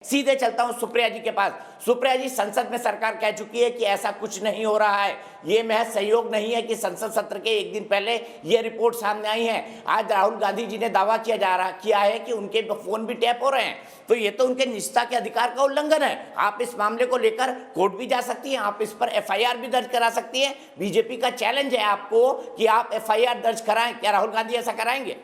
सीधे चलता हूं सुप्रिया जी के पास। सुप्रिया जी, संसद में सरकार कह चुकी है कि ऐसा कुछ नहीं हो रहा है, ये महज सहयोग नहीं है कि संसद सत्र के एक दिन पहले ये रिपोर्ट सामने आई है। आज राहुल गांधी जी ने दावा किया है कि उनके फोन भी टैप हो रहे हैं, तो ये तो उनके निजता के अधिकार का उल्लंघन है। आप इस मामले को लेकर कोर्ट भी जा सकती हैं, आप इस पर एफआईआर भी दर्ज करा सकती हैं। बीजेपी का चैलेंज है आपको कि आप एफआईआर दर्ज कराएं। क्या राहुल गांधी ऐसा कराएंगे?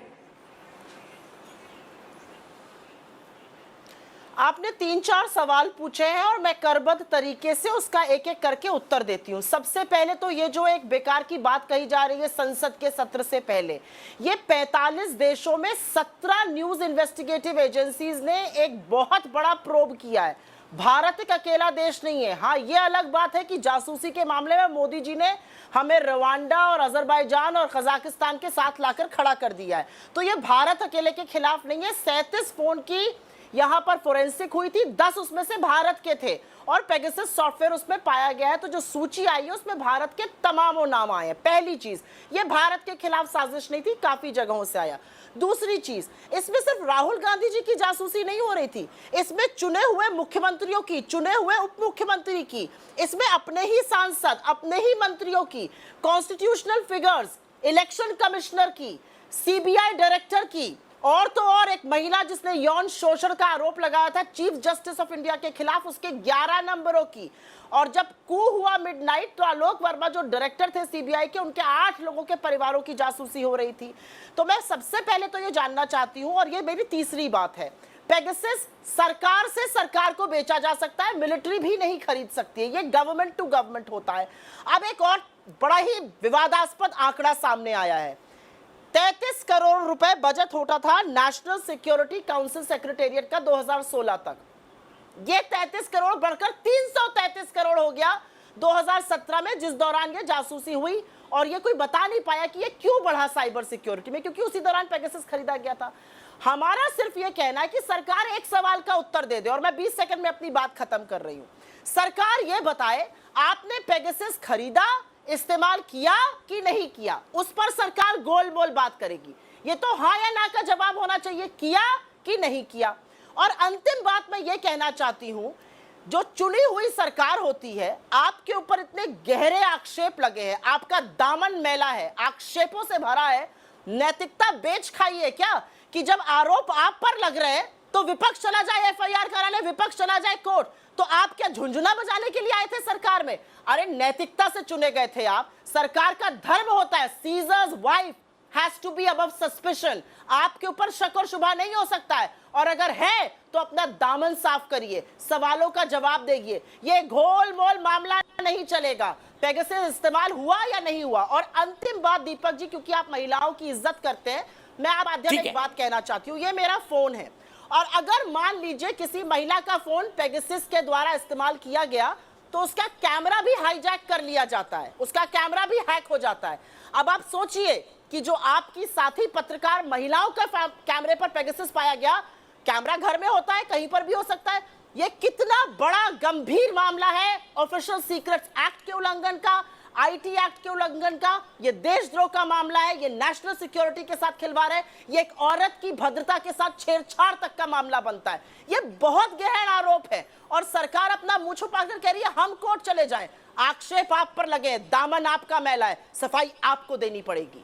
आपने 3-4 सवाल पूछे हैं और मैं क्रमबद्ध तरीके से उसका एक एक करके उत्तर देती हूं। सबसे पहले तो ये जो एक बेकार की बात कही जा रही है संसद के सत्र से पहले, ये 45 देशों में 17 न्यूज इन्वेस्टिगेटिव एजेंसीज ने एक बहुत बड़ा प्रोब किया है। भारत एक अकेला देश नहीं है। हाँ, ये अलग बात है कि जासूसी के मामले में मोदी जी ने हमें रवांडा और अजरबैजान और कजाकिस्तान के साथ लाकर खड़ा कर दिया है, तो ये भारत अकेले के खिलाफ नहीं है। 37 फोन की यहां पर फोरेंसिक हुई थी, 10 उसमें से भारत के थे और पेगासस सॉफ्टवेयर उसमें पाया गया है। तो जो सूची आई है उसमें भारत के तमाम नाम आए हैं। पहली चीज, ये भारत के खिलाफ साजिश नहीं थी, काफी जगहों से आया। दूसरी चीज, इसमें सिर्फ राहुल गांधी जी की जासूसी नहीं हो रही थी, इसमें चुने हुए मुख्यमंत्रियों की, चुने हुए उप मुख्यमंत्री की, इसमें अपने ही सांसद, अपने ही मंत्रियों की, कॉन्स्टिट्यूशनल फिगर्स, इलेक्शन कमिश्नर की, सीबीआई डायरेक्टर की, और तो और एक महिला जिसने यौन शोषण का आरोप लगाया था चीफ जस्टिस ऑफ इंडिया के खिलाफ, उसके 11 नंबरों की। और जब कू हुआ मिडनाइट, तो आलोक वर्मा जो डायरेक्टर थे सीबीआई के, उनके 8 लोगों के परिवारों की जासूसी हो रही थी। तो मैं सबसे पहले तो ये जानना चाहती हूं, और ये मेरी तीसरी बात है, पेगासस सरकार से सरकार को बेचा जा सकता है, मिलिट्री भी नहीं खरीद सकती है, ये गवर्नमेंट टू गवर्नमेंट होता है। अब एक और बड़ा ही विवादास्पद आंकड़ा सामने आया है। 33 करोड़ रुपए बजट होता था नेशनल सिक्योरिटी काउंसिल सेक्रेटेरिएट का 2016 तक। ये 33 करोड़ बढ़कर 333 करोड़ हो गया 2017 में, जिस दौरान ये जासूसी हुई। और ये कोई बता नहीं पाया कि ये क्यों बढ़ा साइबर सिक्योरिटी में, क्योंकि उसी दौरान पेगासस खरीदा गया था। हमारा सिर्फ ये कहना है कि सरकार एक सवाल का उत्तर दे दे, और मैं 20 सेकंड में अपनी बात खत्म कर रही हूं। सरकार ये बताए, आपने पेगासस खरीदा, इस्तेमाल किया कि नहीं किया, उस पर सरकार गोल मोल बात करेगी। ये तो हाँ या ना का जवाब होना चाहिए, किया कि नहीं किया। और अंतिम बात मैं ये कहना चाहती हूं, जो चुनी हुई सरकार होती है, आपके ऊपर इतने गहरे आक्षेप लगे हैं, आपका दामन मैला है, आक्षेपों से भरा है, नैतिकता बेच खाई है क्या कि जब आरोप आप पर लग रहे हैं तो विपक्ष चला जाए एफआईआर कराने, विपक्ष चला जाए कोर्ट। तो आप क्या झुंझुना बजाने के लिए आए थे सरकार में? अरे नैतिकता से चुने गए थे आप। सरकार का धर्म होता है, Caesar's wife has to be above suspicion. आपके ऊपर शक और शुबा नहीं हो सकता है, और अगर है तो अपना दामन साफ करिए, सवालों का जवाब देंगे। ये घोल मोल मामला नहीं चलेगा। पेगासस इस्तेमाल हुआ या नहीं हुआ। और अंतिम बात दीपक जी, क्योंकि आप महिलाओं की इज्जत करते हैं, मैं आप माध्यम एक बात कहना चाहती हूँ। ये मेरा फोन है, और अगर मान लीजिए किसी महिला का फोन पेगासस के द्वारा इस्तेमाल किया गया, तो उसका कैमरा भी हाईजैक कर लिया जाता है, उसका कैमरा भी हैक हो जाता है। अब आप सोचिए कि जो आपकी साथी पत्रकार महिलाओं का कैमरे पर पेगासस पाया गया, कैमरा घर में होता है, कहीं पर भी हो सकता है, ये कितना बड़ा गंभीर मामला है ऑफिशियल सीक्रेट्स एक्ट के उल्लंघन का, आईटी एक्ट के उल्लंघन का। ये देशद्रोह का मामला है, ये नेशनल सिक्योरिटी के साथ खिलवाड़ है, ये एक औरत की भद्रता के साथ छेड़छाड़ तक का मामला बनता है। ये बहुत गहन आरोप है, और सरकार अपना मुंह छुपाकर कह रही है हम कोर्ट चले जाएं। आक्षेप आप पर लगे, दामन आपका मैला है, सफाई आपको देनी पड़ेगी।